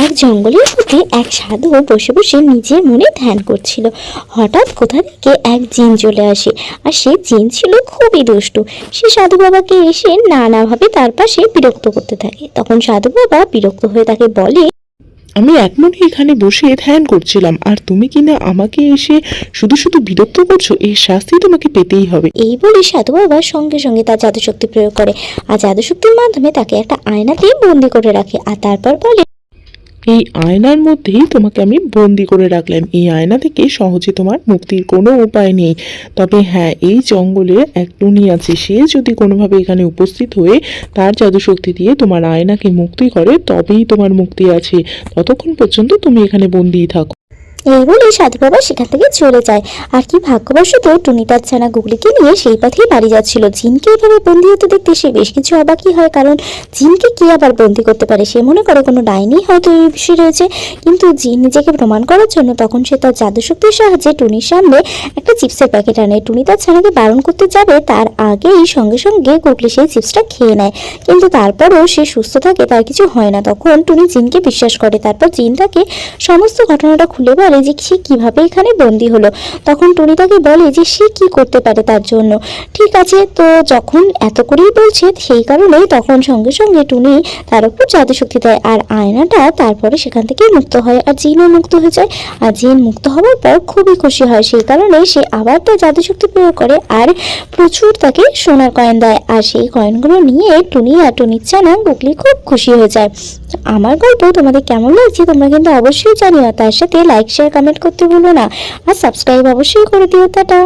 এক জঙ্গলের মধ্যে এক সাধু বসে বসে নিজের মনে ধ্যান করছিল। হঠাৎ কোথা থেকে এক জিন চলে আসে, আর সে জিন ছিল খুবই দুষ্টু। সে সাধু বাবাকে এসে নানাভাবে তার পাশে বিরক্ত করতে থাকে। তখন সাধু বাবা বিরক্ত হয়ে তাকে বলে, আমি এক মনে এখানে বসে ধ্যান করছিলাম, আর তুমি কিনা আমাকে এসে শুধু শুধু বিরক্ত করছো। এর শাস্তি তোমাকে পেতেই হবে। এই বলে সাধু বাবা সঙ্গে সঙ্গে তার জাদুশক্তি প্রয়োগ করে, আর জাদুশক্তির মাধ্যমে তাকে একটা আয়নাতে বন্দি করে রাখে। আর তারপর বলে, এই আয়নার মধ্যেই তোমাকে আমি বন্দি করে রাখলাম। এই আয়না থেকে সহজে তোমার মুক্তির কোনো উপায় নেই। তবে হ্যাঁ, এই জঙ্গলে এক টুনি আছে। সে যদি কোনোভাবে এখানে উপস্থিত হয়ে তার জাদুশক্তি দিয়ে তোমার আয়নাকে মুক্তি করে, তবেই তোমার মুক্তি আছে। ততক্ষণ পর্যন্ত তুমি এখানে বন্দিই থাকো। এই বলে সাধু বাবা সেখান থেকে চলে যায়। আর কি ভাগ্যবশত টুনি তার ছানা গুগলিকে নিয়ে সেই পথেই বাড়ি যাচ্ছিল। জিনকে এভাবে বন্দি হতে দেখতে সে বেশ কিছু অবাকই হয়, কারণ জিনকে কে আবার বন্দি করতে পারে। সে মনে করে কোনো ডাইনি হয়তো এই বিষয়ে রয়েছে। কিন্তু জিন নিজেকে প্রমাণ করার জন্য তখন সে তার জাদুশক্তির সাহায্যে টুনির সামনে একটা চিপসের প্যাকেট আনে। টুনি তার ছানাকে বারণ করতে যাবে, তার আগেই সঙ্গে সঙ্গে গুগলি সেই চিপসটা খেয়ে নেয়। কিন্তু তারপরও সে সুস্থ থাকে, তার কিছু হয় না। তখন টুনি জিনকে বিশ্বাস করে। তারপর জিন তাকে সমস্ত ঘটনাটা খুলে বলে যে সে কিভাবে এখানে বন্দি হলো। তখন টুনি তাকে বলে যে সে কি করতে পারে তার জন্য। ঠিক আছে, তো যখন এত করেই বলছে সেই কারণেই তখন সঙ্গে সঙ্গে টুনি তার উপর জাদুশক্তি দেয়, আর আয়নাটা তারপরে সেখান থেকে মুক্ত হয়, আর জিনও মুক্ত হয়ে যায়। আর জিন মুক্ত হওয়ার পর খুবই খুশি হয়। সেই কারণে সে আবার তার জাদুশক্তি প্রয়োগ করে আর প্রচুর তাকে সোনার কয়েন দেয়। আর সেই কয়েনগুলো নিয়ে টুনি আর টুনির ছানা গুগলি খুব খুশি হয়ে যায়। আমার গল্প তোমাদের কেমন লাগছে তোমরা কিন্তু অবশ্যই জানিও। তার সাথে লাইক শেয়ার কমেন্ট করতে ভুলো না, আর সাবস্ক্রাইব অবশ্যই করে দিও। টাটা।